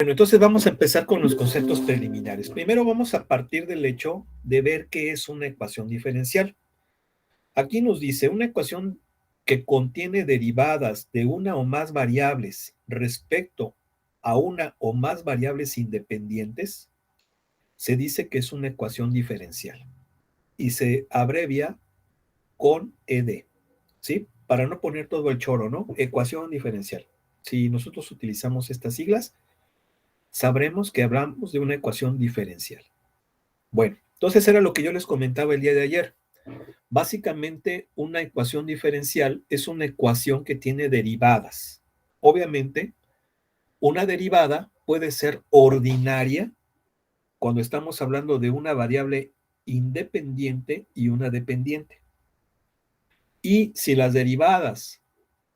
Bueno, entonces vamos a empezar con los conceptos preliminares. Primero vamos a partir del hecho de ver qué es una ecuación diferencial. Aquí nos dice una ecuación que contiene derivadas de una o más variables respecto a una o más variables independientes, se dice que es una ecuación diferencial y se abrevia con ED, ¿sí? Para no poner todo el choro, ¿no? Ecuación diferencial. Si nosotros utilizamos estas siglas, sabremos que hablamos de una ecuación diferencial. Bueno, entonces era lo que yo les comentaba el día de ayer. Básicamente, una ecuación diferencial es una ecuación que tiene derivadas. Obviamente, una derivada puede ser ordinaria cuando estamos hablando de una variable independiente y una dependiente. Y si las derivadas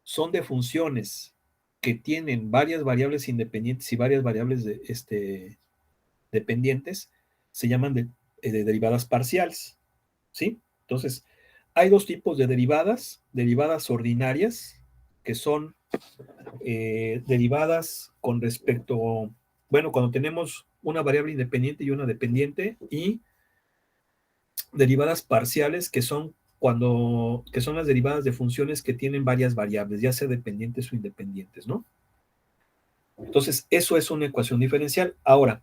son de funciones que tienen varias variables independientes y varias variables dependientes, se llaman de derivadas parciales, ¿sí? Entonces, hay dos tipos de derivadas ordinarias, que son derivadas con respecto, bueno, cuando tenemos una variable independiente y una dependiente, y derivadas parciales, que son las derivadas de funciones que tienen varias variables, ya sea dependientes o independientes, ¿no? Entonces, eso es una ecuación diferencial. Ahora,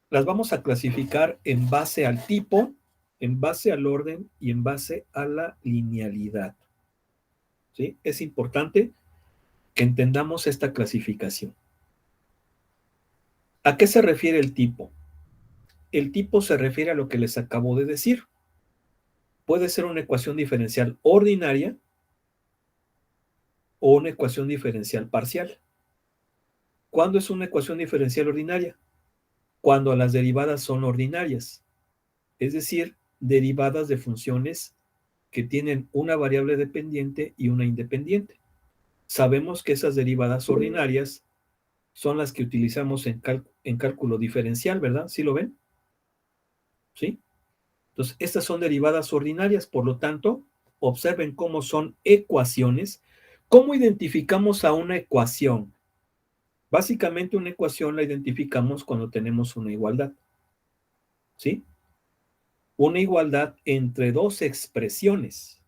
las vamos a clasificar en base al tipo, en base al orden y en base a la linealidad, ¿sí? Es importante que entendamos esta clasificación. ¿A qué se refiere el tipo? El tipo se refiere a lo que les acabo de decir. Puede ser una ecuación diferencial ordinaria o una ecuación diferencial parcial. ¿Cuándo es una ecuación diferencial ordinaria? Cuando las derivadas son ordinarias, es decir, derivadas de funciones que tienen una variable dependiente y una independiente. Sabemos que esas derivadas ordinarias son las que utilizamos en cálculo diferencial, ¿verdad? ¿Sí lo ven? ¿Sí? Entonces, estas son derivadas ordinarias, por lo tanto, observen cómo son ecuaciones. ¿Cómo identificamos a una ecuación? Básicamente, una ecuación la identificamos cuando tenemos una igualdad, ¿sí? Una igualdad entre dos expresiones.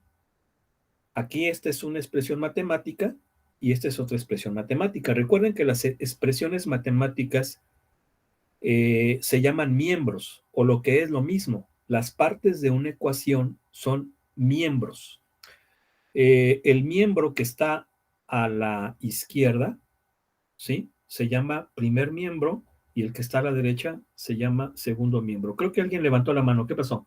Aquí esta es una expresión matemática y esta es otra expresión matemática. Recuerden que las expresiones matemáticas se llaman miembros, o lo que es lo mismo, las partes de una ecuación son miembros. El miembro que está a la izquierda, ¿sí? Se llama primer miembro y el que está a la derecha se llama segundo miembro. Creo que alguien levantó la mano. ¿Qué pasó?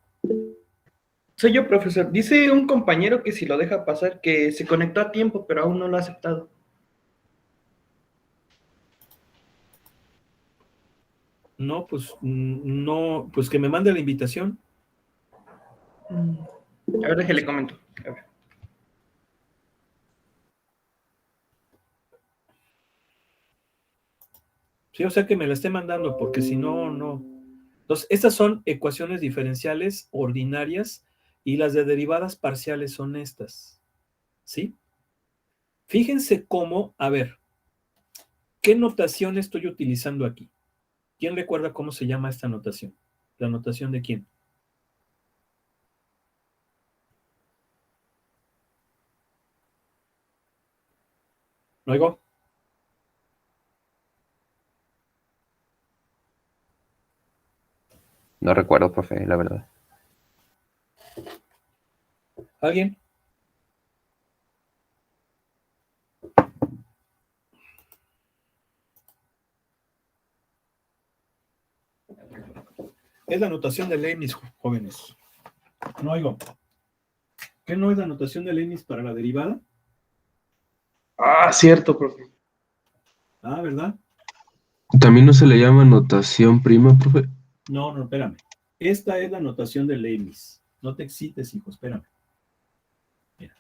Soy yo, profesor. Dice un compañero que si lo deja pasar, que se conectó a tiempo, pero aún no lo ha aceptado. No, pues no, pues que me mande la invitación. A ver, déjale comento. A ver. Sí, o sea que me la esté mandando, porque si no, no. Entonces, estas son ecuaciones diferenciales ordinarias y las de derivadas parciales son estas, ¿sí? Fíjense cómo, a ver, ¿qué notación estoy utilizando aquí? ¿Quién recuerda cómo se llama esta notación? ¿La notación de quién? ¿No oigo? No recuerdo, profe, la verdad. ¿Alguien? Es la notación de Leibniz, jóvenes. No oigo. ¿Qué no es la notación de Leibniz para la derivada? Ah, cierto, profe. Ah, ¿verdad? ¿También no se le llama notación prima, profe? No, no, espérame. Esta es la notación de Leibniz. No te excites, hijo, espérame. Mira.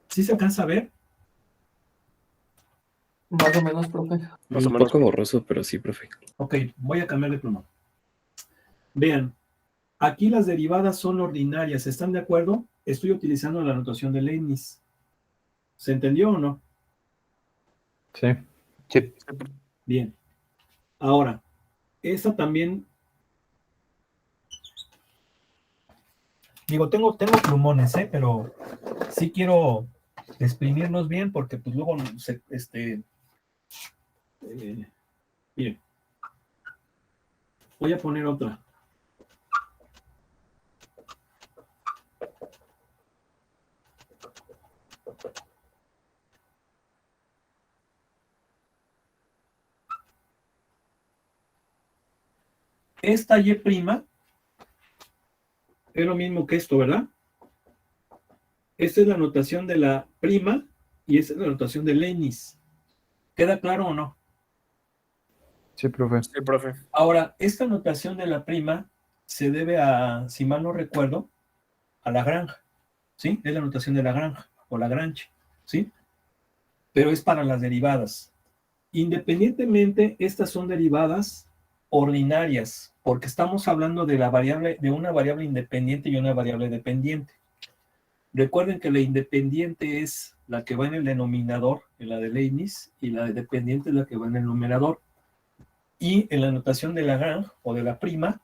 ¿Sí se alcanza a ver? Más o menos, profe. Más o menos. Un poco borroso, pero sí, profe. Ok, voy a cambiar de pluma. Vean, aquí las derivadas son ordinarias, ¿están de acuerdo? Estoy utilizando la notación de Leibniz. ¿Se entendió o no? Sí. Sí. Bien. Ahora, esta también, digo, tengo plumones, pero sí quiero exprimirlos bien porque pues luego miren, voy a poner otra. Esta Y' es lo mismo que esto, ¿verdad? Esta es la notación de la prima y esta es la notación de Leibniz. ¿Queda claro o no? Sí, profe. Sí, profe. Ahora, esta notación de la prima se debe a, si mal no recuerdo, a Lagrange, ¿sí? Es la notación de Lagrange o Lagrange, ¿sí? Pero es para las derivadas. Independientemente, estas son derivadas ordinarias, porque estamos hablando de la variable, de una variable independiente y una variable dependiente. Recuerden que la independiente es la que va en el denominador, en la de Leibniz, y la dependiente es la que va en el numerador. Y en la notación de Lagrange o de la prima,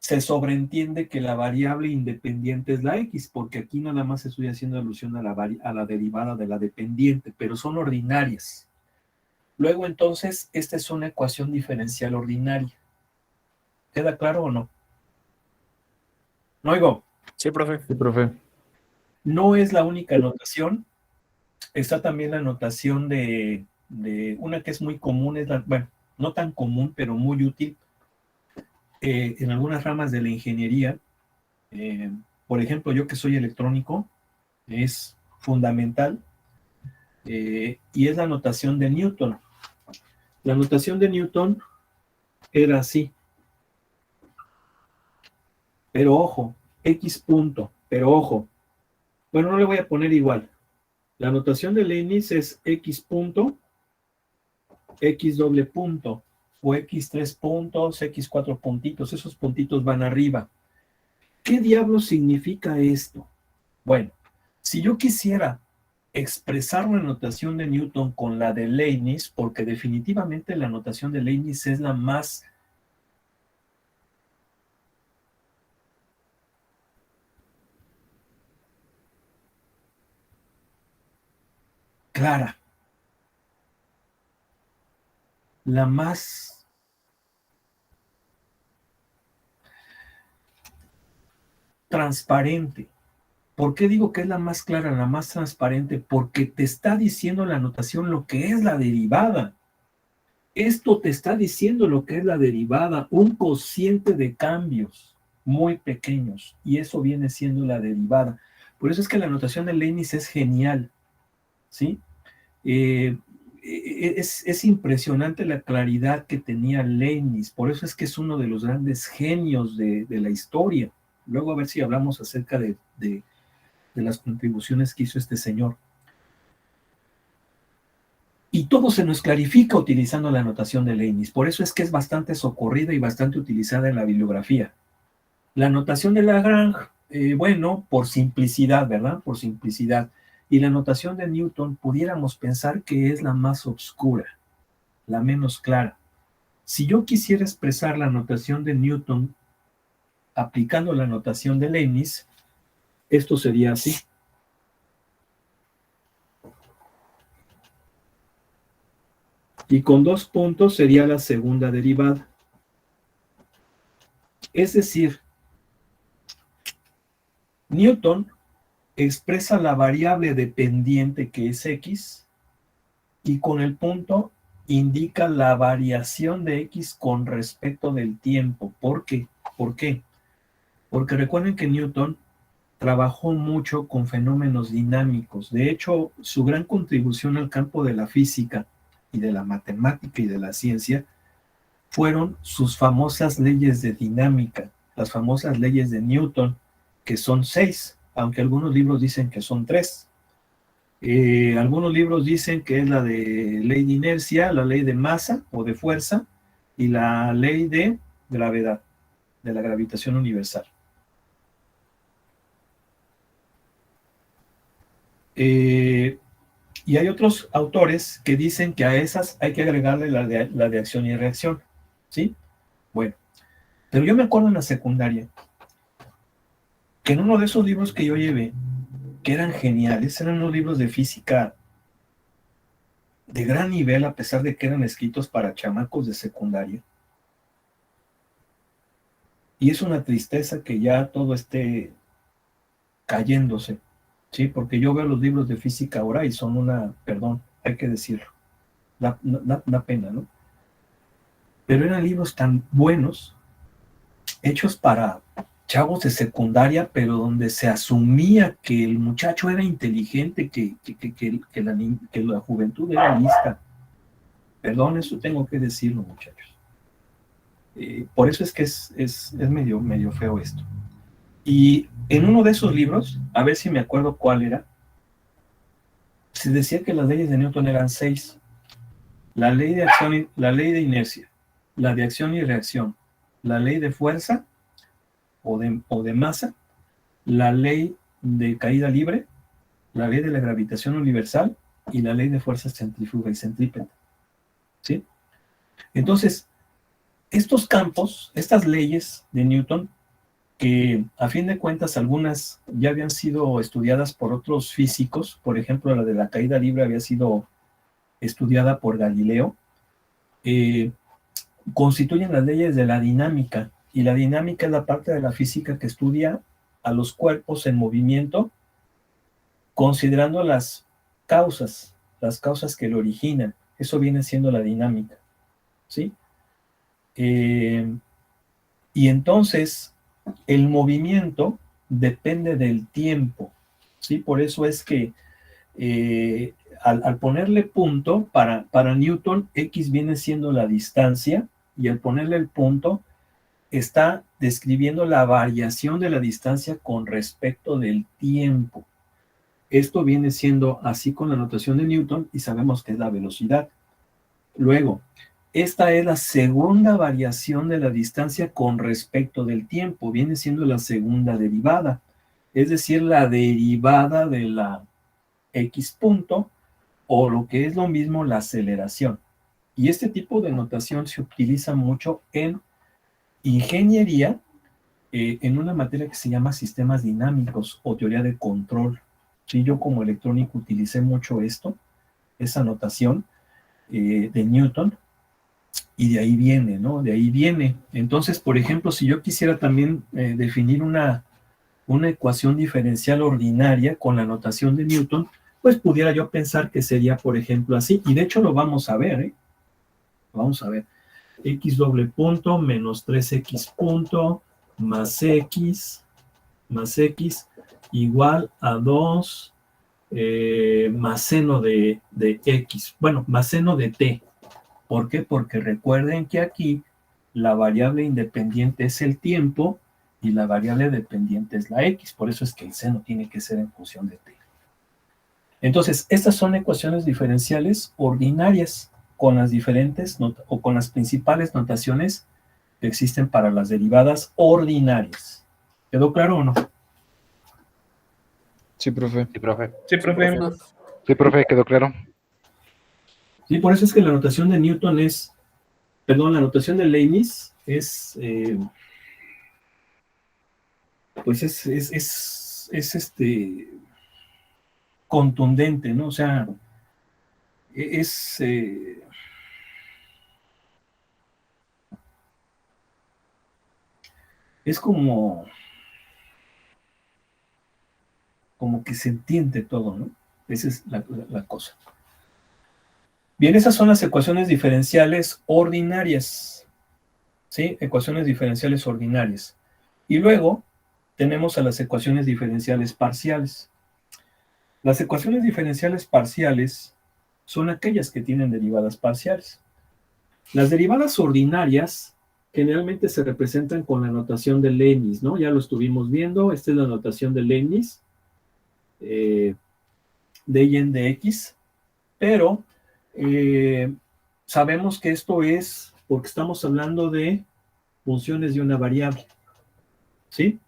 se sobreentiende que la variable independiente es la X, porque aquí nada más estoy haciendo alusión a la derivada de la dependiente, pero son ordinarias. Luego, entonces, esta es una ecuación diferencial ordinaria. ¿Queda claro o no? No oigo. Sí, profe. Sí, profe. No es la única notación. Está también la notación de una que es muy común, bueno, no tan común, pero muy útil en algunas ramas de la ingeniería. Por ejemplo, yo que soy electrónico, es fundamental, y es la notación de Newton. La notación de Newton era así, pero ojo, X punto, pero ojo, bueno, no le voy a poner igual. La notación de Leibniz es X punto, X doble punto, o X 3 puntos, X 4 puntitos, esos puntitos van arriba. ¿Qué diablos significa esto? Bueno, si yo quisiera expresar una notación de Newton con la de Leibniz, porque definitivamente la notación de Leibniz es la más clara, la más transparente. ¿Por qué digo que es la más clara, la más transparente? Porque te está diciendo la notación lo que es la derivada. Esto te está diciendo lo que es la derivada, un cociente de cambios muy pequeños, y eso viene siendo la derivada. Por eso es que la notación de Leibniz es genial, ¿sí? Es impresionante la claridad que tenía Leibniz, por eso es que es uno de los grandes genios de la historia. Luego a ver si hablamos acerca de las contribuciones que hizo este señor. Y todo se nos clarifica utilizando la notación de Leibniz, por eso es que es bastante socorrida y bastante utilizada en la bibliografía. La notación de Lagrange, bueno, por simplicidad, ¿verdad? Por simplicidad. Y la notación de Newton pudiéramos pensar que es la más oscura, la menos clara. Si yo quisiera expresar la notación de Newton aplicando la notación de Leibniz, esto sería así. Y con 2 puntos sería la segunda derivada. Es decir, Newton expresa la variable dependiente que es X y con el punto indica la variación de X con respecto del tiempo. ¿Por qué? ¿Por qué? Porque recuerden que Newton trabajó mucho con fenómenos dinámicos. De hecho, su gran contribución al campo de la física y de la matemática y de la ciencia fueron sus famosas leyes de dinámica, las famosas leyes de Newton, que son 6, aunque algunos libros dicen que son 3. Algunos libros dicen que es la de ley de inercia, la ley de masa o de fuerza y la ley de gravedad, de la gravitación universal. Y hay otros autores que dicen que a esas hay que agregarle la de acción y reacción, ¿sí? Bueno, pero yo me acuerdo en la secundaria que en uno de esos libros que yo llevé, que eran geniales, eran unos libros de física de gran nivel, a pesar de que eran escritos para chamacos de secundaria. Y es una tristeza que ya todo esté cayéndose, ¿sí? Porque yo veo los libros de física ahora y son una, perdón, hay que decirlo, da pena, ¿no? Pero eran libros tan buenos, hechos para chavos de secundaria, pero donde se asumía que el muchacho era inteligente, que la juventud era lista. Perdón, eso tengo que decirlo, muchachos. Por eso es que es medio feo esto. Y en uno de esos libros, a ver si me acuerdo cuál era, se decía que las leyes de Newton eran 6. La ley de acción, la ley de inercia, la de acción y reacción, la ley de fuerza o de masa, la ley de caída libre, la ley de la gravitación universal y la ley de fuerzas centrífuga y centrípeta. ¿Sí? Entonces, estos campos, estas leyes de Newton, que a fin de cuentas algunas ya habían sido estudiadas por otros físicos, por ejemplo, la de la caída libre había sido estudiada por Galileo, constituyen las leyes de la dinámica, y la dinámica es la parte de la física que estudia a los cuerpos en movimiento, considerando las causas que lo originan. Eso viene siendo la dinámica, ¿sí? Y entonces, el movimiento depende del tiempo, ¿sí? Por eso es que al ponerle punto, para Newton, X viene siendo la distancia, y al ponerle el punto, está describiendo la variación de la distancia con respecto del tiempo. Esto viene siendo así con la notación de Newton, y sabemos que es la velocidad. Luego, esta es la segunda variación de la distancia con respecto del tiempo, viene siendo la segunda derivada, es decir, la derivada de la X punto, o lo que es lo mismo, la aceleración. Y este tipo de notación se utiliza mucho en ingeniería, en una materia que se llama sistemas dinámicos o teoría de control. Sí, yo como electrónico utilicé mucho esa notación de Newton, y de ahí viene, ¿no? De ahí viene. Entonces, por ejemplo, si yo quisiera también definir una ecuación diferencial ordinaria con la notación de Newton, pues pudiera yo pensar que sería, por ejemplo, así, y de hecho lo vamos a ver, ¿eh? Vamos a ver. X doble punto menos 3X punto más X igual a 2 más seno de X. Bueno, más seno de T. ¿Por qué? Porque recuerden que aquí la variable independiente es el tiempo y la variable dependiente es la X. Por eso es que el seno tiene que ser en función de T. Entonces, estas son ecuaciones diferenciales ordinarias con las diferentes o con las principales notaciones que existen para las derivadas ordinarias. ¿Quedó claro o no? Sí, profe. Sí, profe. Sí, profe. Sí, profe, quedó claro. Sí, por eso es que la notación de Newton la notación de Leibniz es, pues es contundente, ¿no? O sea, es como que se entiende todo, ¿no? Esa es la cosa. Bien, esas son las ecuaciones diferenciales ordinarias, ¿sí? Ecuaciones diferenciales ordinarias. Y luego tenemos a las ecuaciones diferenciales parciales. Las ecuaciones diferenciales parciales son aquellas que tienen derivadas parciales. Las derivadas ordinarias generalmente se representan con la notación de Leibniz, ¿no? Ya lo estuvimos viendo, esta es la notación de Leibniz, de y en de X, pero sabemos que esto es porque estamos hablando de funciones de una variable, ¿sí?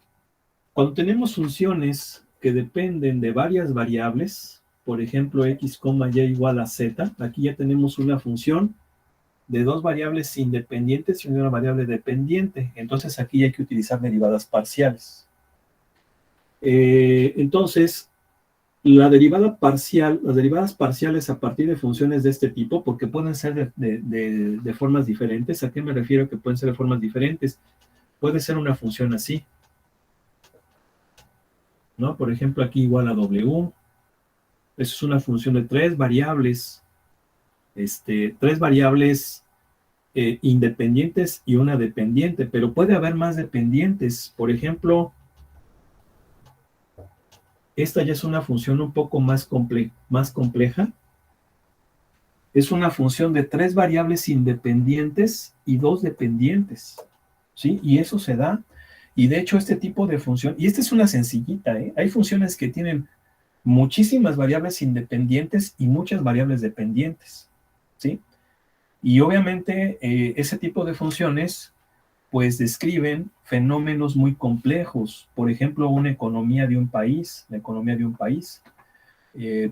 Cuando tenemos funciones que dependen de varias variables, por ejemplo, x, y igual a z, aquí ya tenemos una función de dos variables independientes y una variable dependiente. Entonces aquí hay que utilizar derivadas parciales. Entonces, las derivadas parciales a partir de funciones de este tipo, porque pueden ser de formas diferentes. ¿A qué me refiero que pueden ser de formas diferentes? Puede ser una función así, ¿no? Por ejemplo, aquí igual a W. Eso es una función de tres variables, independientes y una dependiente, pero puede haber más dependientes. Por ejemplo, esta ya es una función un poco más compleja. Es una función de tres variables independientes y dos dependientes, ¿sí? Y eso se da. Y de hecho este tipo de función, y esta es una sencillita, ¿eh? Hay funciones que tienen muchísimas variables independientes y muchas variables dependientes, ¿sí? Y obviamente ese tipo de funciones pues describen fenómenos muy complejos. Por ejemplo, una economía de un país, la economía de un país.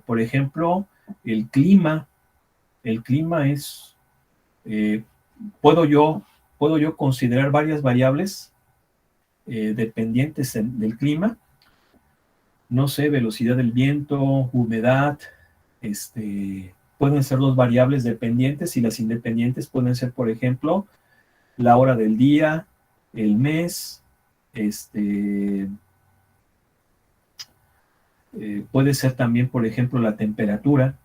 Por ejemplo, el clima. El clima es, puedo yo considerar varias variables dependientes del clima. No sé, velocidad del viento, humedad, pueden ser dos variables dependientes y las independientes pueden ser, por ejemplo, la hora del día, el mes, puede ser también, por ejemplo, la temperatura,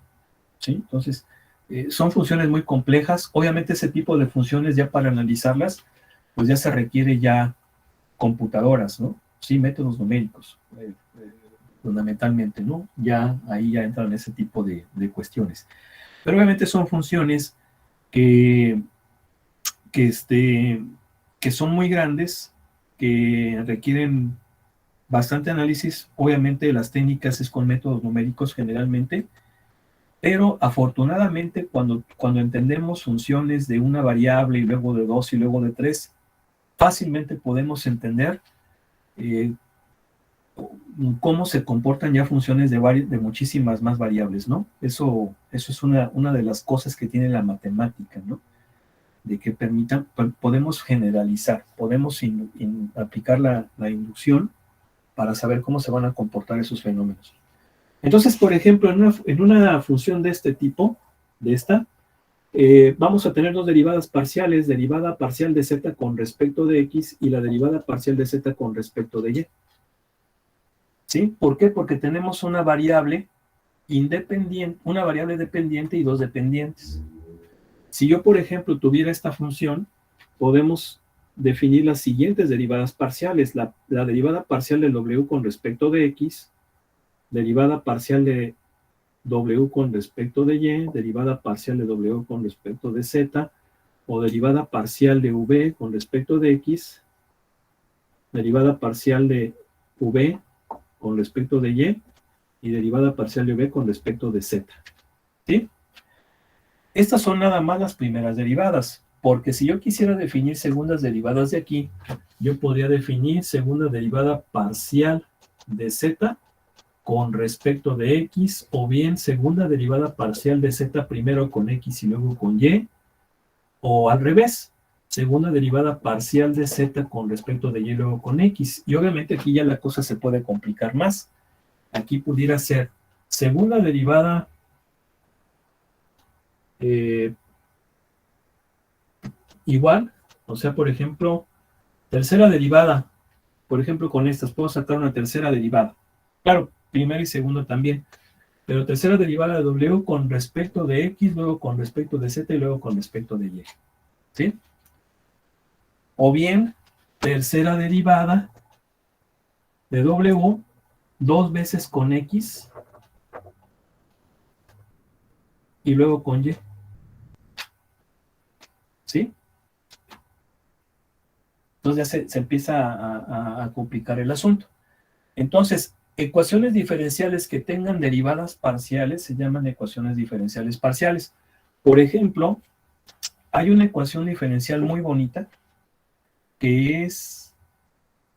¿sí? Entonces, son funciones muy complejas. Obviamente ese tipo de funciones ya para analizarlas, pues ya se requiere ya computadoras, ¿no? Sí, métodos numéricos, fundamentalmente, ¿no? Ya ahí ya entran ese tipo de cuestiones. Pero obviamente son funciones que son muy grandes, que requieren bastante análisis. Obviamente las técnicas es con métodos numéricos generalmente, pero afortunadamente cuando entendemos funciones de una variable y luego de dos y luego de tres, fácilmente podemos entender cómo se comportan ya funciones de muchísimas más variables, ¿no? Eso es una de las cosas que tiene la matemática, ¿no? De que podemos generalizar, podemos aplicar la inducción para saber cómo se van a comportar esos fenómenos. Entonces, por ejemplo, en una función de este tipo, vamos a tener dos derivadas parciales, derivada parcial de z con respecto de x y la derivada parcial de z con respecto de y. ¿Sí? ¿Por qué? Porque tenemos una variable independiente, una variable dependiente y dos dependientes. Si yo, por ejemplo, tuviera esta función, podemos definir las siguientes derivadas parciales. La derivada parcial de w con respecto de x, derivada parcial de w con respecto de y, derivada parcial de w con respecto de z, o derivada parcial de v con respecto de x, derivada parcial de v con respecto de y derivada parcial de v con respecto de z. ¿Sí? Estas son nada más las primeras derivadas, porque si yo quisiera definir segundas derivadas de aquí, yo podría definir segunda derivada parcial de z con respecto de x, o bien segunda derivada parcial de z primero con x y luego con y, o al revés, segunda derivada parcial de z con respecto de y luego con x. Y obviamente aquí ya la cosa se puede complicar más. Aquí pudiera ser segunda derivada igual, o sea, por ejemplo, tercera derivada, por ejemplo, con estas puedo sacar una tercera derivada. Claro, primera y segunda también, pero tercera derivada de w con respecto de x, luego con respecto de z y luego con respecto de y. ¿Sí? O bien, tercera derivada de w dos veces con x y luego con y. ¿Sí? Entonces ya se empieza a complicar el asunto. Entonces, ecuaciones diferenciales que tengan derivadas parciales se llaman ecuaciones diferenciales parciales. Por ejemplo, hay una ecuación diferencial muy bonita que es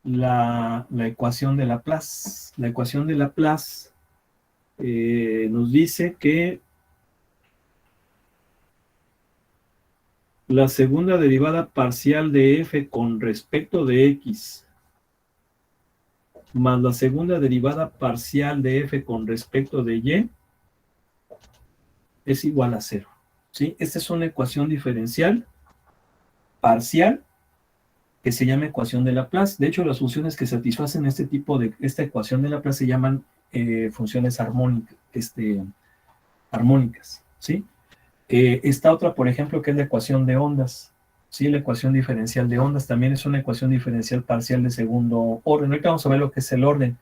la ecuación de Laplace. La ecuación de Laplace Nos dice que la segunda derivada parcial de f con respecto de x más la segunda derivada parcial de f con respecto de y es igual a 0. ¿Sí? Esta es una ecuación diferencial parcial que se llama ecuación de Laplace. De hecho, las funciones que satisfacen esta ecuación de Laplace se llaman funciones armónicas. ¿Sí? Esta otra, por ejemplo, que es la ecuación de ondas. ¿Sí? La ecuación diferencial de ondas también es una ecuación diferencial parcial de segundo orden. Ahorita vamos a ver lo que es el orden.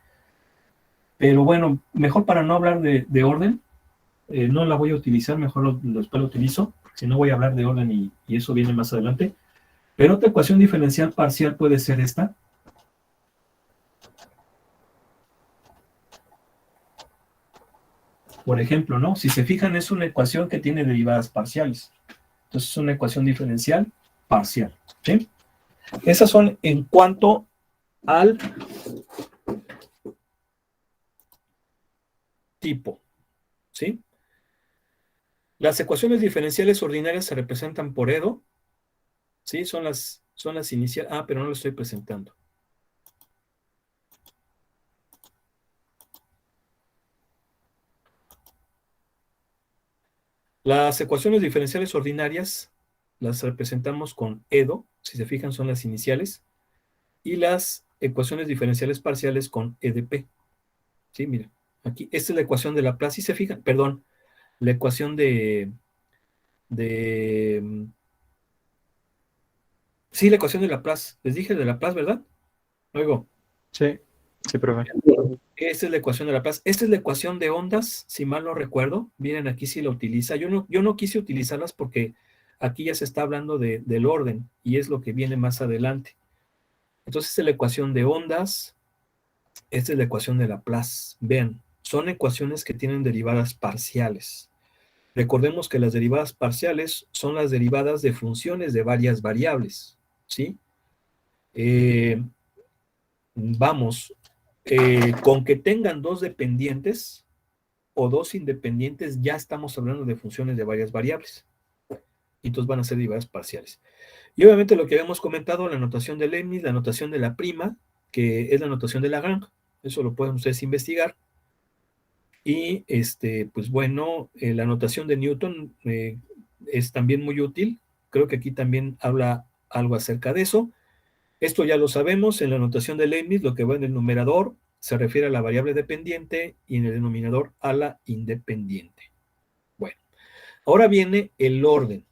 Pero bueno, mejor para no hablar de orden, no la voy a utilizar, mejor después lo utilizo. Si no voy a hablar de orden y eso viene más adelante. Pero otra ecuación diferencial parcial puede ser esta. Por ejemplo, ¿no? Si se fijan, es una ecuación que tiene derivadas parciales. Entonces es una ecuación diferencial parcial. ¿Sí? Esas son en cuanto al tipo. ¿Sí? Las ecuaciones diferenciales ordinarias se representan por EDO. ¿Sí? Son las iniciales. Ah, pero no lo estoy presentando. Las ecuaciones diferenciales ordinarias las representamos con EDO. Si se fijan, son las iniciales. Y las ecuaciones diferenciales parciales con EDP. ¿Sí? Mira, aquí, esta es la ecuación de Laplace. Si se fijan, perdón, la ecuación sí, la ecuación de Laplace. Les dije de Laplace, ¿verdad? Luego. Sí, sí, profe. Esta es la ecuación de Laplace. Esta es la ecuación de ondas, si mal no recuerdo. Miren, aquí sí la utiliza. Yo no quise utilizarlas porque aquí ya se está hablando del orden y es lo que viene más adelante. Entonces, esta es la ecuación de ondas. Esta es la ecuación de Laplace. Vean, son ecuaciones que tienen derivadas parciales. Recordemos que las derivadas parciales son las derivadas de funciones de varias variables, ¿sí? Vamos, con que tengan dos dependientes o dos independientes, ya estamos hablando de funciones de varias variables. Y entonces van a ser derivadas parciales. Y obviamente lo que habíamos comentado, la notación de Leibniz, la notación de la prima, que es la notación de Lagrange. Eso lo pueden ustedes investigar. Y, pues bueno, la notación de Newton es también muy útil. Creo que aquí también habla algo acerca de eso. Esto ya lo sabemos. En la notación de Leibniz, lo que va en el numerador se refiere a la variable dependiente y en el denominador a la independiente. Bueno, ahora viene el orden.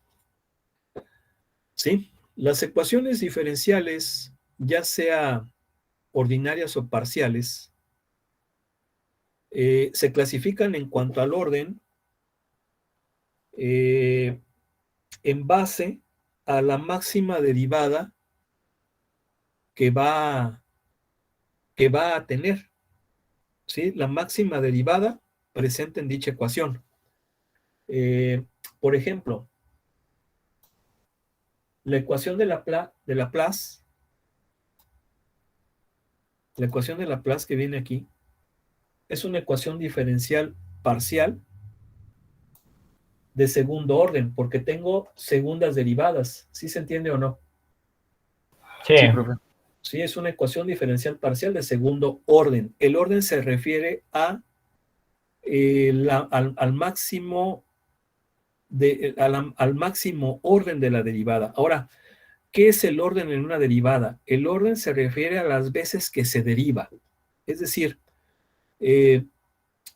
¿Sí? Las ecuaciones diferenciales, ya sea ordinarias o parciales, se clasifican en cuanto al orden en base a la máxima derivada que va a tener. ¿Sí? La máxima derivada presente en dicha ecuación. Por ejemplo, la ecuación de Laplace, la ecuación de Laplace que viene aquí, es una ecuación diferencial parcial de segundo orden, porque tengo segundas derivadas. ¿Sí se entiende o no? Sí, profe. Sí, es una ecuación diferencial parcial de segundo orden. El orden se refiere a al máximo al máximo orden de la derivada. Ahora, ¿qué es el orden en una derivada? El orden se refiere a las veces que se deriva. Es decir,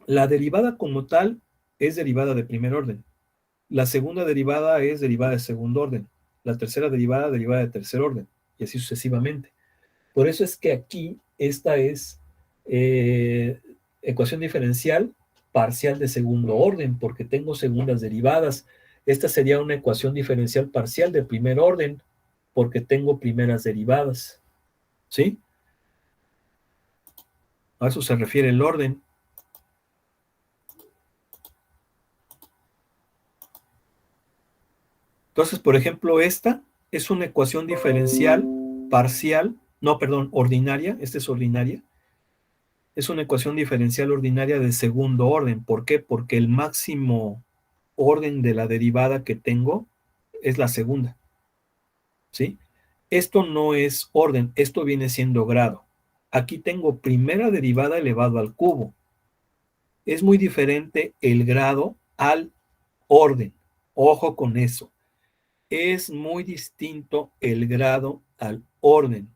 la derivada como tal es derivada de primer orden. La segunda derivada es derivada de segundo orden. La tercera derivada de tercer orden. Y así sucesivamente. Por eso es que aquí esta es ecuación diferencial parcial de segundo orden, porque tengo segundas derivadas. Esta sería una ecuación diferencial parcial de primer orden, porque tengo primeras derivadas. ¿Sí? A eso se refiere el orden. Entonces, por ejemplo, esta es una ecuación diferencial parcial, no, perdón, ordinaria, esta es ordinaria. Es una ecuación diferencial ordinaria de segundo orden. ¿Por qué? Porque el máximo orden de la derivada que tengo es la segunda. ¿Sí? Esto no es orden, esto viene siendo grado. Aquí tengo primera derivada elevado al cubo. Es muy diferente el grado al orden. Ojo con eso. Es muy distinto el grado al orden.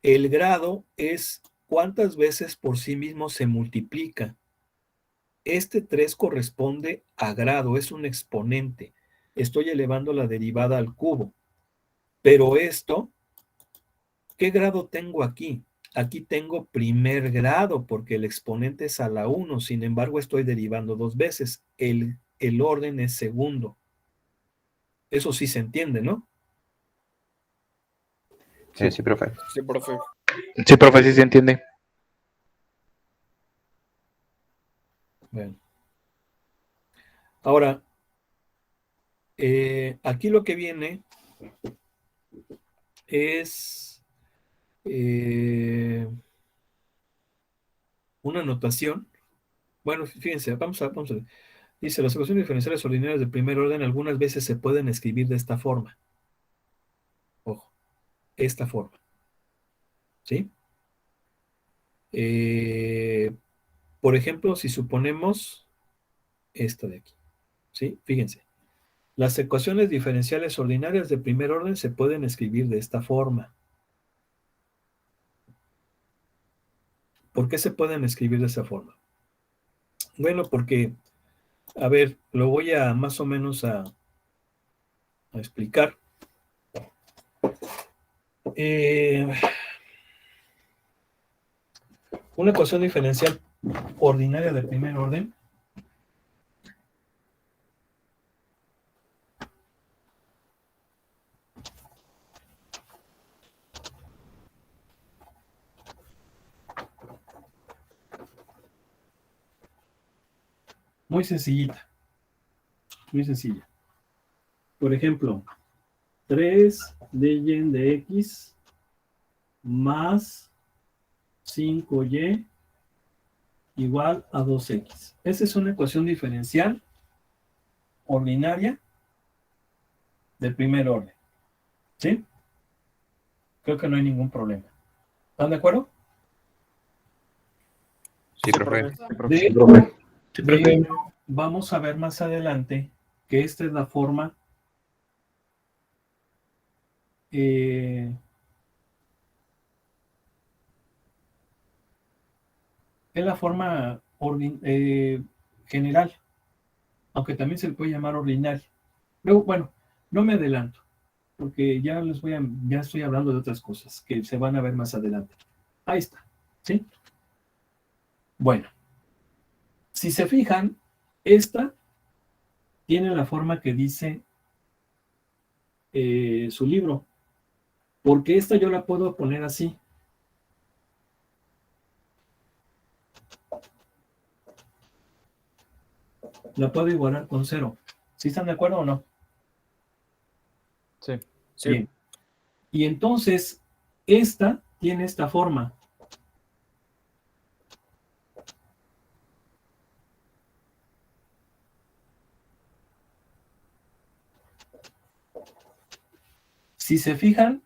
El grado es cuántas veces por sí mismo se multiplica. Este 3 corresponde a grado, es un exponente. Estoy elevando la derivada al cubo. Pero esto, ¿qué grado tengo aquí? Aquí tengo primer grado porque el exponente es a la 1. Sin embargo, estoy derivando 2 veces. El orden es segundo. Eso sí se entiende, ¿no? Sí, profe. Sí, profe. Sí, profe, sí se entiende. Bueno. Ahora, aquí lo que viene es una notación. Bueno, fíjense, vamos a ver. Dice, las ecuaciones diferenciales ordinarias de primer orden algunas veces se pueden escribir de esta forma. Ojo, esta forma. ¿Sí? Por ejemplo, si suponemos esta de aquí. ¿Sí? Fíjense. Las ecuaciones diferenciales ordinarias de primer orden se pueden escribir de esta forma. ¿Por qué se pueden escribir de esa forma? Bueno, porque, a ver, lo voy a más o menos a explicar. Una ecuación diferencial ordinaria de primer orden muy sencillita, muy sencilla. Por ejemplo, 3 de y de x más 5y igual a 2x. Esa es una ecuación diferencial ordinaria de primer orden. ¿Sí? Creo que no hay ningún problema. ¿Están de acuerdo? Sí, profe. De, Profe. Sí, de profe. hecho, vamos a ver más adelante que esta es la forma es la forma general, aunque también se le puede llamar ordinaria. Luego, bueno, no me adelanto, porque ya estoy hablando de otras cosas que se van a ver más adelante. Ahí está, ¿sí? Bueno, si se fijan, esta tiene la forma que dice su libro, porque esta yo la puedo poner así. La puedo igualar con 0. ¿Sí están de acuerdo o no? Sí. Bien. Y entonces, esta tiene esta forma. Si se fijan,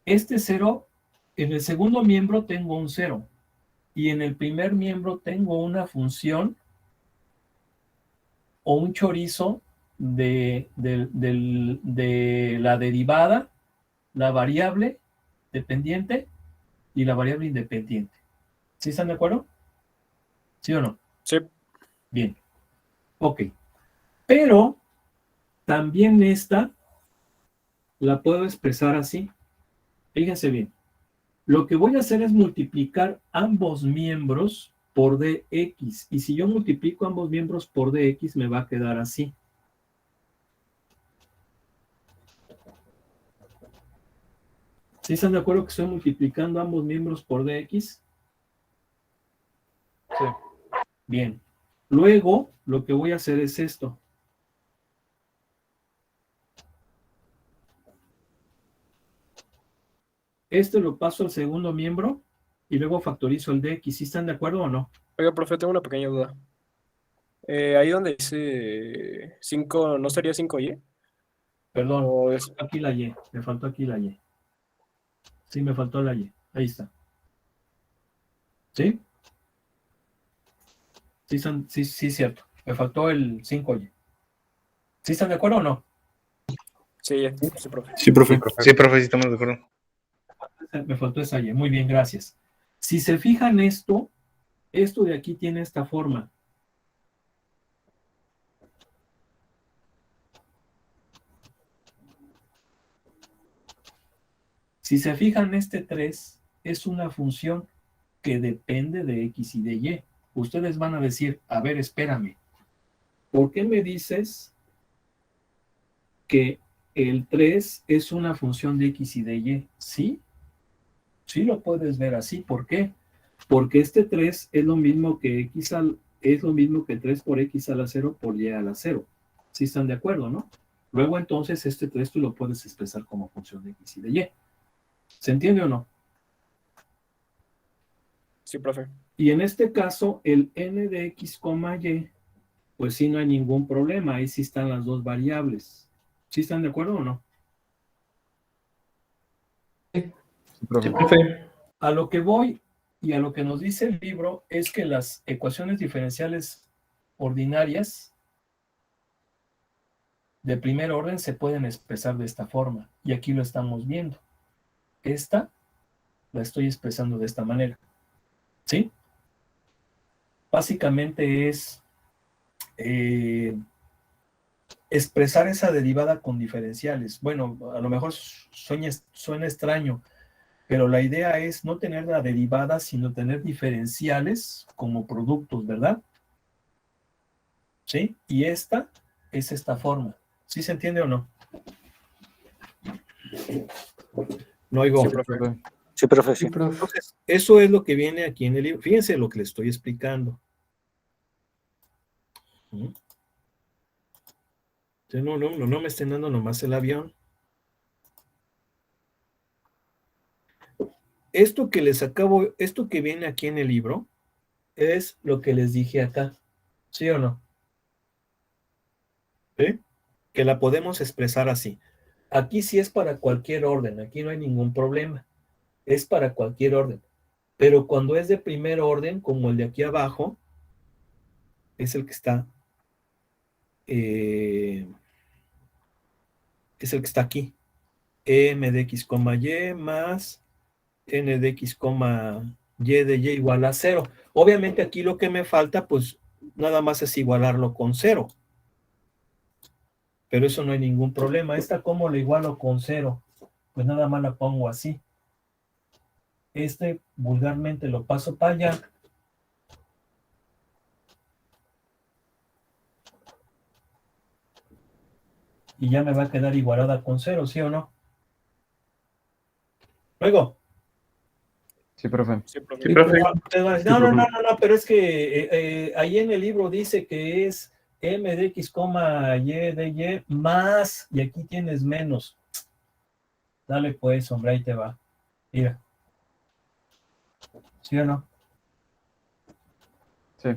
este 0, en el segundo miembro tengo un 0. Y en el primer miembro tengo una función o un chorizo de la derivada, la variable dependiente y la variable independiente. ¿Sí están de acuerdo? ¿Sí o no? Sí. Bien. Ok. Pero también esta la puedo expresar así. Fíjense bien. Lo que voy a hacer es multiplicar ambos miembros por dx. Y si yo multiplico ambos miembros por dx, me va a quedar así. ¿Sí están de acuerdo que estoy multiplicando ambos miembros por dx? Sí. Bien. Luego, lo que voy a hacer es esto. Este lo paso al segundo miembro y luego factorizo el de x. ¿Sí están de acuerdo o no? Oiga, profe, tengo una pequeña duda. Ahí donde dice 5, ¿no sería 5y? Perdón, O es... aquí la y, me faltó aquí la y. Sí, me faltó la y. Ahí está. ¿Sí? Sí, sí, cierto. Me faltó el 5y. ¿Sí están de acuerdo o no? Sí, sí, profe. Sí, profe. Sí, profe. Sí, profe, sí estamos de acuerdo. Me faltó esa y. Muy bien, gracias. Si se fijan esto de aquí tiene esta forma. Si se fijan, este 3 es una función que depende de x y de y. Ustedes van a decir, a ver, espérame, ¿por qué me dices que el 3 es una función de x y de y? Sí, sí lo puedes ver así. ¿Por qué? Porque este 3 es lo mismo que es lo mismo que 3 por x a la 0 por y a la 0. ¿Sí están de acuerdo, no? Luego entonces este 3 tú lo puedes expresar como función de x y de y. ¿Se entiende o no? Sí, profe. Y en este caso, el n de x, y, pues sí no hay ningún problema. Ahí sí están las dos variables. ¿Sí están de acuerdo o no? Sí, Sí, profe. profe. A lo que voy y a lo que nos dice el libro es que las ecuaciones diferenciales ordinarias de primer orden se pueden expresar de esta forma. Y aquí lo estamos viendo. Esta la estoy expresando de esta manera. ¿Sí? Básicamente es expresar esa derivada con diferenciales. Bueno, a lo mejor suena extraño, pero la idea es no tener la derivada, sino tener diferenciales como productos, ¿verdad? ¿Sí? Y esta es esta forma. ¿Sí se entiende o no? No oigo. Sí, profe. Sí, profe, Sí, sí. profe. Entonces, eso es lo que viene aquí en el libro. Fíjense lo que le estoy explicando. No me estén dando nomás el avión. Esto que viene aquí en el libro es lo que les dije acá. ¿Sí o no? ¿Sí? Que la podemos expresar así. Aquí sí es para cualquier orden, aquí no hay ningún problema. Es para cualquier orden. Pero cuando es de primer orden, como el de aquí abajo, es el que está aquí. M de x, y más n de x, y de y igual a 0. Obviamente aquí lo que me falta, pues nada más es igualarlo con 0. Pero eso no hay ningún problema. ¿Esta cómo la igualo con 0? Pues nada más la pongo así. Vulgarmente lo paso para allá. Y ya me va a quedar igualada con 0, ¿sí o no? Luego. Sí, profe. Sí, profe. Sí, profe. No, pero es que ahí en el libro dice que es m de x, y de y más, y aquí tienes menos. Dale pues, hombre, ahí te va. Mira. ¿Sí o no? Sí.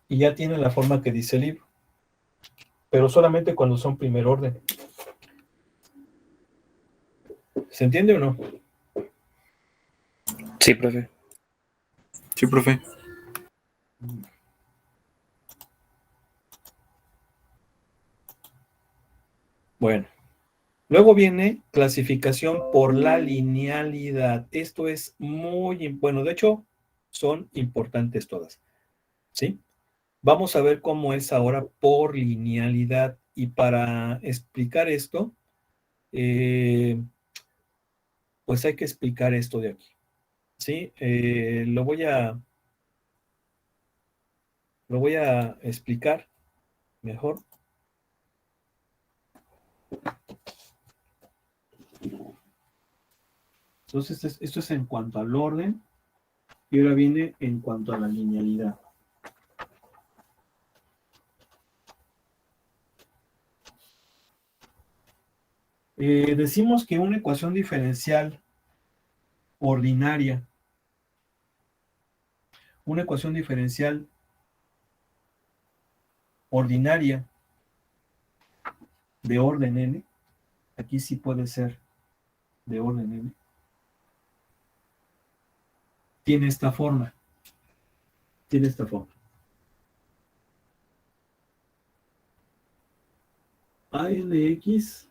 Y ya tiene la forma que dice el libro. Pero solamente cuando son primer orden. ¿Se entiende o no? Sí, profe. Sí, profe. Bueno. Luego viene clasificación por la linealidad. Esto es muy, bueno, de hecho, son importantes todas. ¿Sí? Vamos a ver cómo es ahora por linealidad. Y para explicar esto, pues hay que explicar esto de aquí. ¿Sí? Lo voy a explicar mejor. Entonces, esto es en cuanto al orden y ahora viene en cuanto a la linealidad. Decimos que una ecuación diferencial ordinaria. Una ecuación diferencial ordinaria de orden n, aquí sí puede ser de orden n, tiene esta forma. Tiene esta forma. ANX,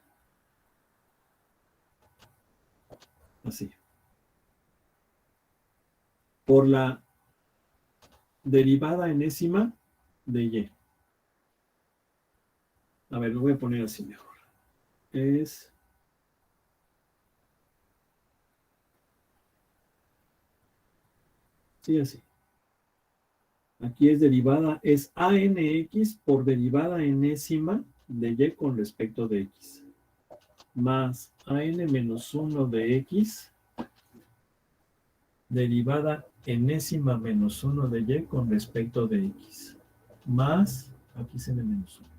así, por la derivada enésima de Y. A ver, lo voy a poner así mejor. Es sí, así. Aquí es derivada, es ANX por derivada enésima de Y con respecto de X. Más AN menos 1 de X, derivada enésima menos 1 de Y con respecto de X. Más, aquí se me menos 1.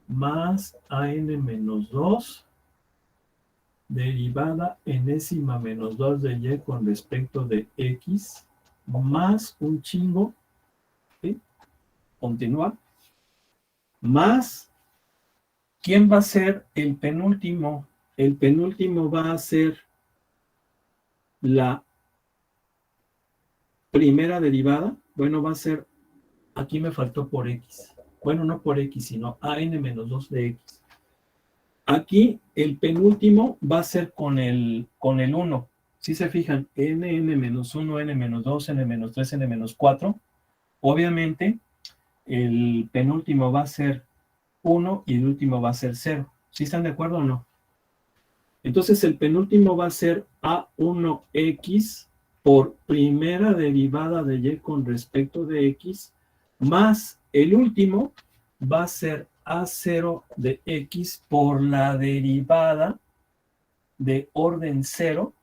Más AN menos 2, derivada enésima menos 2 de Y con respecto de X, más un chingo, ¿sí? Continúa, más, ¿quién va a ser el penúltimo? El penúltimo va a ser la primera derivada. Bueno, va a ser, aquí me faltó por X. Bueno, no por X, sino AN menos 2 de X. Aquí el penúltimo va a ser con el 1. Si se fijan, n menos 1, n menos 2, n menos 3, n menos 4. Obviamente, el penúltimo va a ser 1 y el último va a ser 0. ¿Sí están de acuerdo o no? Entonces, el penúltimo va a ser A1X por primera derivada de Y con respecto de X, más el último va a ser A0 de X por la derivada de orden 0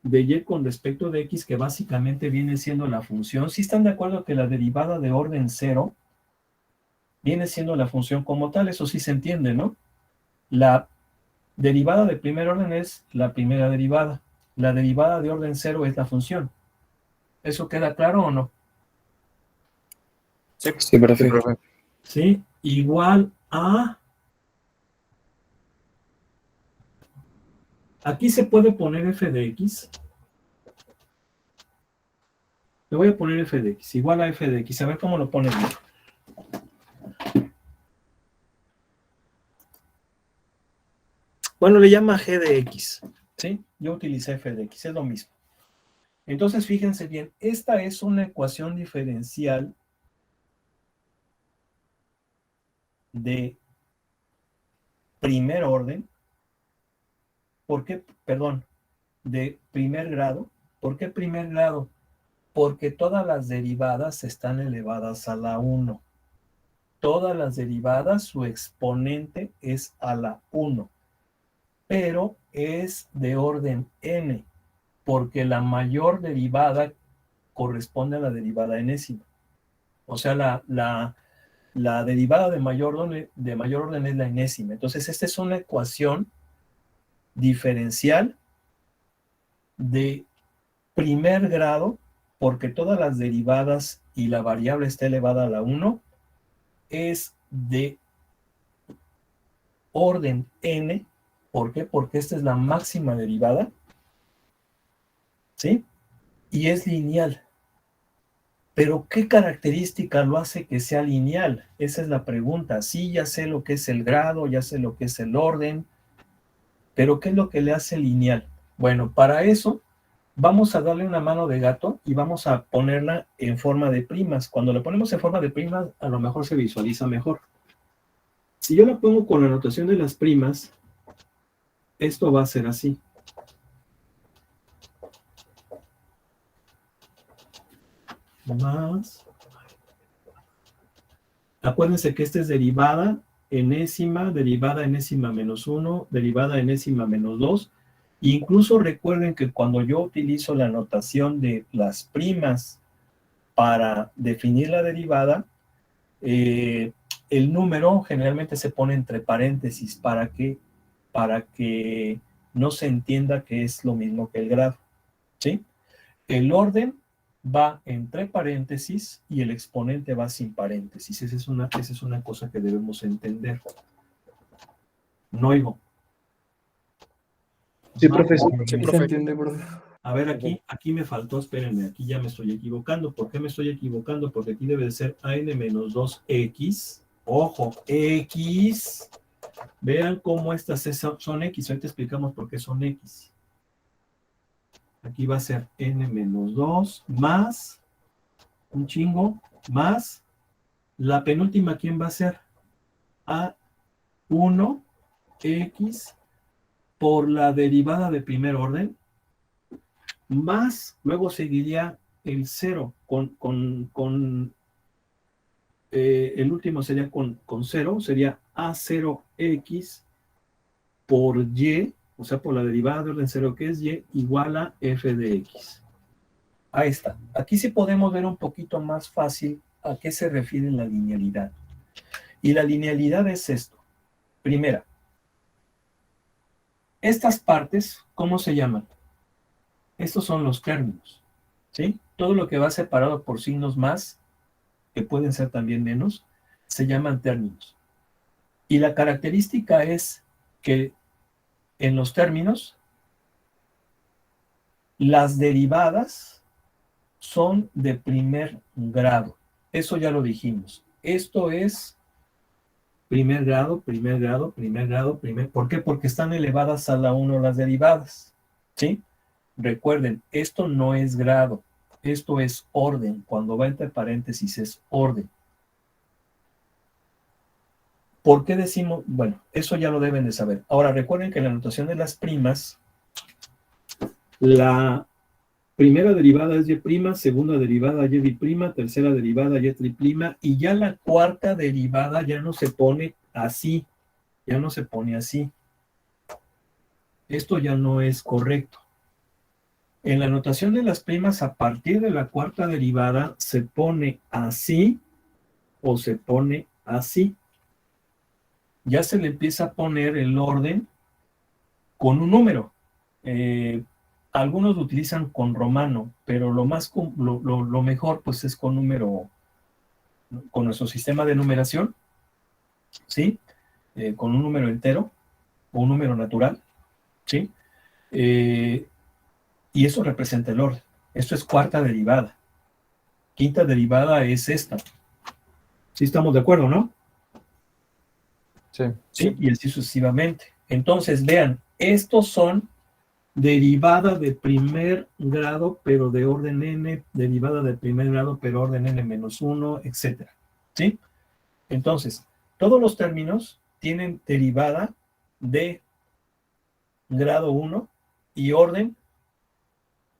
de Y con respecto de X, que básicamente viene siendo la función. ¿Sí están de acuerdo que la derivada de orden 0 viene siendo la función como tal? Eso sí se entiende, ¿no? La derivada de primer orden es la primera derivada. La derivada de orden 0 es la función. ¿Eso queda claro o no? Sí, Sí, profe. profe. ¿Sí? Igual a... Aquí se puede poner f de x. Le voy a poner f de x, igual a f de x. A ver cómo lo pone bien. Bueno, le llama g de x. ¿Sí? Yo utilicé f de x, es lo mismo. Entonces, fíjense bien, esta es una ecuación diferencial de primer orden. ¿Por qué? Perdón, de primer grado. ¿Por qué primer grado? Porque todas las derivadas están elevadas a la 1. Todas las derivadas, su exponente es a la 1. Pero es de orden n, porque la mayor derivada corresponde a la derivada enésima. O sea, la derivada de mayor orden es la enésima. Entonces, esta es una ecuación diferencial de primer grado, porque todas las derivadas y la variable está elevada a la 1, es de orden n. ¿Por qué? Porque esta es la máxima derivada, ¿sí? Y es lineal. Pero ¿qué característica lo hace que sea lineal? Esa es la pregunta. Sí, ya sé lo que es el grado, ya sé lo que es el orden, pero ¿qué es lo que le hace lineal? Bueno, para eso vamos a darle una mano de gato y vamos a ponerla en forma de primas. Cuando la ponemos en forma de primas, a lo mejor se visualiza mejor. Si yo la pongo con la notación de las primas, esto va a ser así. Más. Acuérdense que esta es derivada enésima menos 1, derivada enésima menos 2. Incluso recuerden que cuando yo utilizo la notación de las primas para definir la derivada, el número generalmente se pone entre paréntesis para que no se entienda que es lo mismo que el grado, ¿sí? El orden va entre paréntesis y el exponente va sin paréntesis. Esa es una cosa que debemos entender. No oigo. Sí, profesor. Sí, Sí, se profe. entiende, profe. A ver, aquí me faltó, espérenme, aquí ya me estoy equivocando. ¿Por qué me estoy equivocando? Porque aquí debe de ser AN-2X. Ojo, X. Vean cómo estas son X. Ahorita explicamos por qué son X. Aquí va a ser N-2 más un chingo, más la penúltima, ¿quién va a ser? A1X por la derivada de primer orden, más, luego seguiría el 0 el último sería con 0, sería A0X por Y, o sea, por la derivada de orden 0 que es Y, igual a f de X. Ahí está. Aquí sí podemos ver un poquito más fácil a qué se refiere la linealidad. Y la linealidad es esto. Primera, estas partes, ¿cómo se llaman? Estos son los términos, ¿sí? Todo lo que va separado por signos más, que pueden ser también menos, se llaman términos. Y la característica es que en los términos, las derivadas son de primer grado. Eso ya lo dijimos. Esto es primer grado, primer grado, primer grado, primer. ¿Por qué? Porque están elevadas a la 1 las derivadas, ¿sí? Recuerden, esto no es grado, esto es orden. Cuando va entre paréntesis es orden. ¿Por qué decimos? Bueno, eso ya lo deben de saber. Ahora, recuerden que en la notación de las primas, la primera derivada es Y', segunda derivada Y', tercera derivada Y', y ya la cuarta derivada ya no se pone así, ya no se pone así. Esto ya no es correcto. En la notación de las primas, a partir de la cuarta derivada, se pone así o se pone así. Ya se le empieza a poner el orden con un número. Algunos lo utilizan con romano, pero lo mejor pues es con número, con nuestro sistema de numeración, ¿sí? Con un número entero o un número natural, ¿sí? Y eso representa el orden. Esto es cuarta derivada. Quinta derivada es esta. ¿Sí estamos de acuerdo, no? Sí. ¿Sí? Y así sucesivamente. Entonces, vean, estos son derivada de primer grado, pero de orden n, derivada de primer grado, pero orden n-1, etc. ¿Sí? Entonces, todos los términos tienen derivada de grado 1 y orden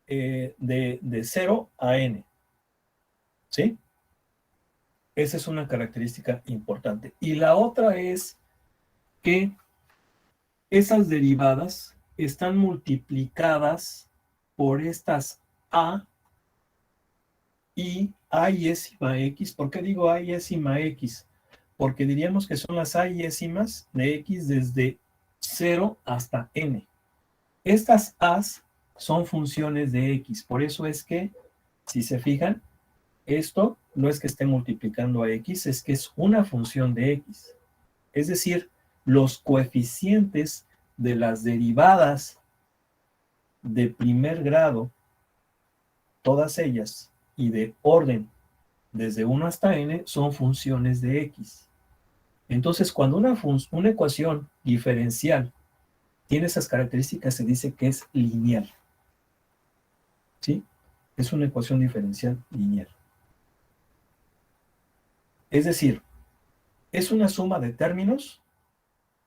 de 0 a n. ¿Sí? Esa es una característica importante. Y la otra es que esas derivadas están multiplicadas por estas A y ésima X. ¿Por qué digo A y ésima X? Porque diríamos que son las A y ésimas de X desde 0 hasta N. Estas A's son funciones de X. Por eso es que, si se fijan, esto no es que esté multiplicando a X, es que es una función de X. Es decir, los coeficientes de las derivadas de primer grado, todas ellas, y de orden desde 1 hasta n, son funciones de X. Entonces, cuando una ecuación diferencial tiene esas características, se dice que es lineal. ¿Sí? Es una ecuación diferencial lineal. Es decir, es una suma de términos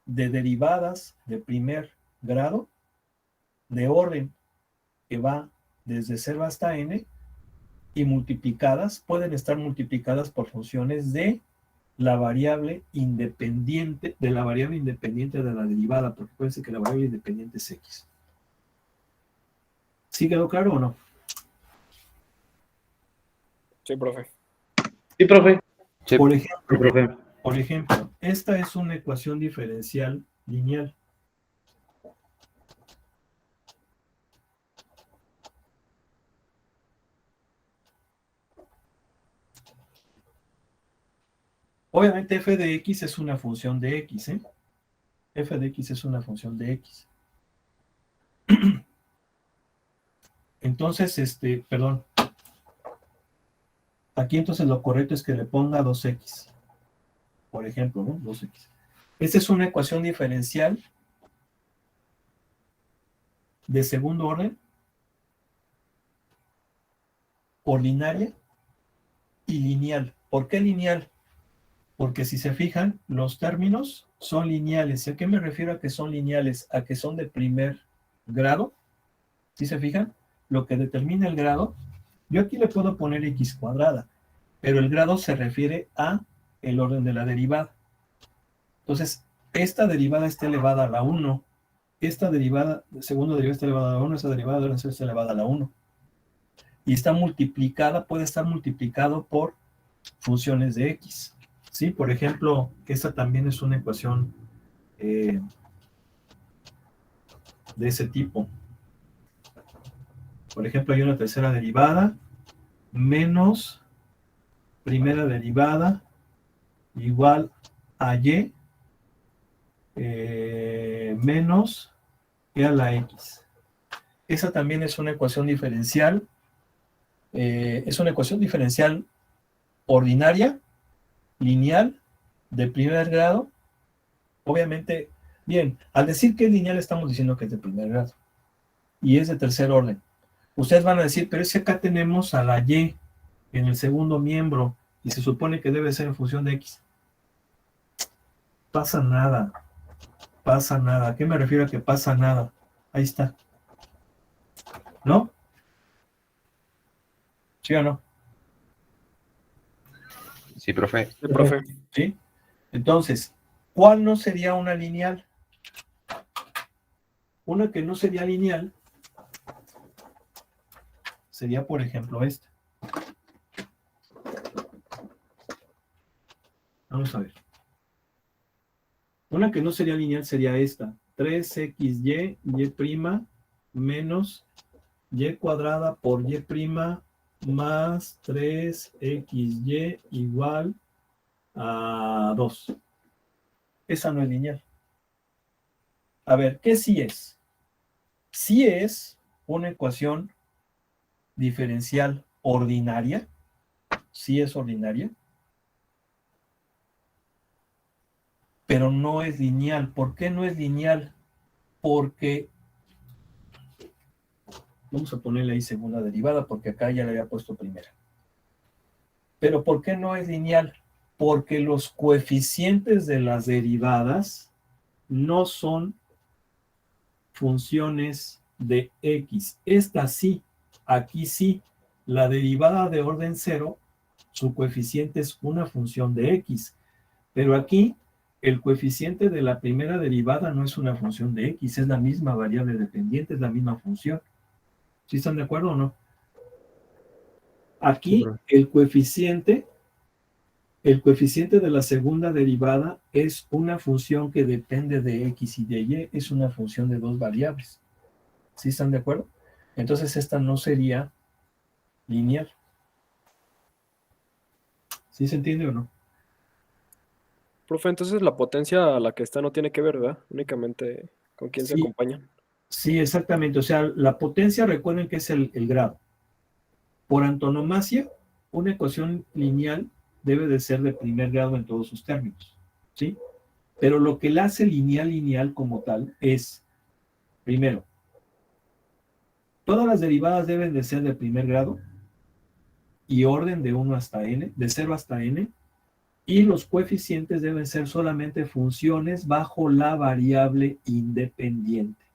de derivadas de primer grado de orden que va desde 0 hasta n y multiplicadas, pueden estar multiplicadas por funciones de la variable independiente, de la la derivada, porque puede ser que la variable independiente es x. ¿Sí quedó claro o no? Sí, profe. Sí, profe. Sí. Por ejemplo, esta es una ecuación diferencial lineal. Obviamente f de x es una función de x, ¿eh? F de x es una función de x. Entonces, perdón. Aquí entonces lo correcto es que le ponga 2x. Por ejemplo, ¿no? 2x. Esta es una ecuación diferencial de segundo orden, ordinaria y lineal. ¿Por qué lineal? Porque si se fijan, los términos son lineales. ¿A qué me refiero a que son lineales? A que son de primer grado. ¿Sí se fijan? Lo que determina el grado, yo aquí le puedo poner x cuadrada, pero el grado se refiere a el orden de la derivada. Entonces, esta derivada está elevada a la 1. Esta derivada, segunda derivada está elevada a la 1, esta derivada debe ser elevada a la 1. Y está multiplicada, puede estar multiplicado por funciones de x. ¿Sí? Por ejemplo, esta también es una ecuación de ese tipo. Por ejemplo, hay una tercera derivada menos primera derivada igual a y menos y a la x. Esa también es una ecuación diferencial. Es una ecuación diferencial ordinaria, lineal, de primer grado. Obviamente, bien, al decir que es lineal estamos diciendo que es de primer grado y es de tercer orden. Ustedes van a decir, pero es que acá tenemos a la y en el segundo miembro y se supone que debe ser en función de x. Pasa nada. Pasa nada. ¿A qué me refiero a que pasa nada? Ahí está. ¿No? ¿Sí o no? Sí, profe. Sí, profe. ¿Sí? Entonces, ¿cuál no sería una lineal? Una que no sería lineal sería, por ejemplo, esta. Vamos a ver. Una que no sería lineal sería esta. 3xy, y' menos y cuadrada por y' más 3xy igual a 2. Esa no es lineal. A ver, ¿qué sí es? Sí es una ecuación diferencial ordinaria. Sí es ordinaria. Pero no es lineal. ¿Por qué no es lineal? Porque, vamos a ponerle ahí segunda derivada, porque acá ya le había puesto primera. Pero ¿por qué no es lineal? Porque los coeficientes de las derivadas no son funciones de x. Esta sí, aquí sí. La derivada de orden 0, su coeficiente es una función de x. Pero aquí, el coeficiente de la primera derivada no es una función de x, es la misma variable dependiente, es la misma función. ¿Sí están de acuerdo o no? Aquí, el coeficiente de la segunda derivada es una función que depende de x y de y, es una función de dos variables. ¿Sí están de acuerdo? Entonces esta no sería lineal. ¿Sí se entiende o no? Profe, entonces la potencia a la que está no tiene que ver, ¿verdad? Únicamente con quién se Sí. acompaña. Sí, exactamente. O sea, la potencia, recuerden que es el grado. Por antonomasia, una ecuación lineal debe de ser de primer grado en todos sus términos, ¿sí? Pero lo que la hace lineal como tal es, primero, todas las derivadas deben de ser de primer grado y orden de 1 hasta n, de 0 hasta n, y los coeficientes deben ser solamente funciones bajo la variable independiente.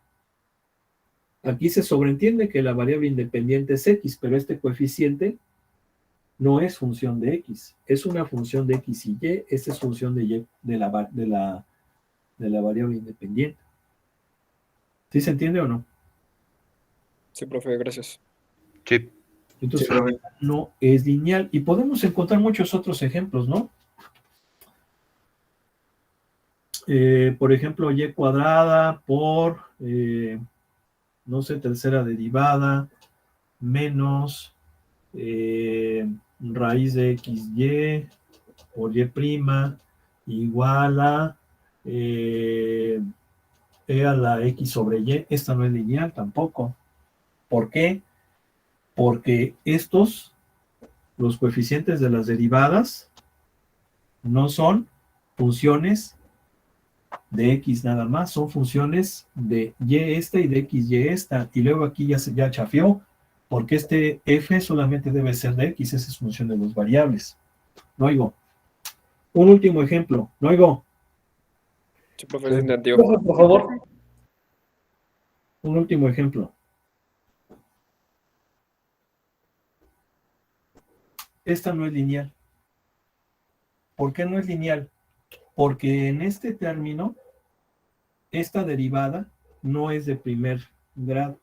Aquí se sobreentiende que la variable independiente es x, pero este coeficiente no es función de x, es una función de x y y, esta es función de y de la variable independiente. ¿Sí se entiende o no? Sí, profe, gracias. Sí. Entonces, Sí, profe. no es lineal. Y podemos encontrar muchos otros ejemplos, ¿no? Por ejemplo, y cuadrada por, no sé, tercera derivada, menos raíz de xy por y' igual a e a la x sobre y. Esta no es lineal tampoco. ¿Por qué? Porque estos, los coeficientes de las derivadas, no son funciones de x nada más, son funciones de y esta y de x y esta, y luego aquí ya chafió, porque este f solamente debe ser de x, esa es función de dos variables. No oigo. Un último ejemplo, no oigo. Sí, profe, se entendió. Por favor. Un último ejemplo. Esta no es lineal. ¿Por qué no es lineal? Porque en este término, esta derivada no es de primer grado,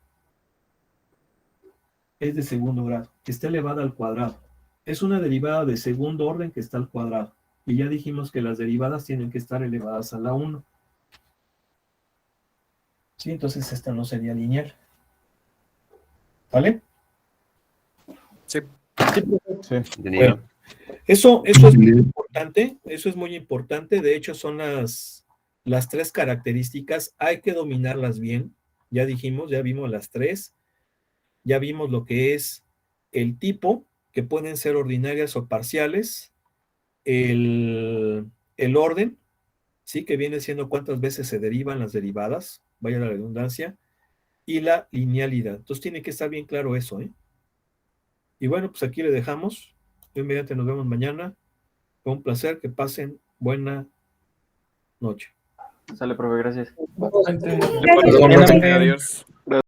es de segundo grado, que está elevada al cuadrado. Es una derivada de segundo orden que está al cuadrado. Y ya dijimos que las derivadas tienen que estar elevadas a la 1. Sí, entonces esta no sería lineal. ¿Vale? Sí. Sí. Entendido. Eso es muy importante, eso es muy importante. De hecho, son las 3 características. Hay que dominarlas bien. Ya dijimos, ya vimos las 3. Ya vimos lo que es el tipo, que pueden ser ordinarias o parciales. El orden, sí, que viene siendo cuántas veces se derivan las derivadas, vaya la redundancia, y la linealidad. Entonces tiene que estar bien claro eso, ¿eh? Y bueno, pues aquí le dejamos. Inmediatamente nos vemos mañana. Fue un placer, que pasen buena noche. Sale, profe, gracias. Igualmente, adiós.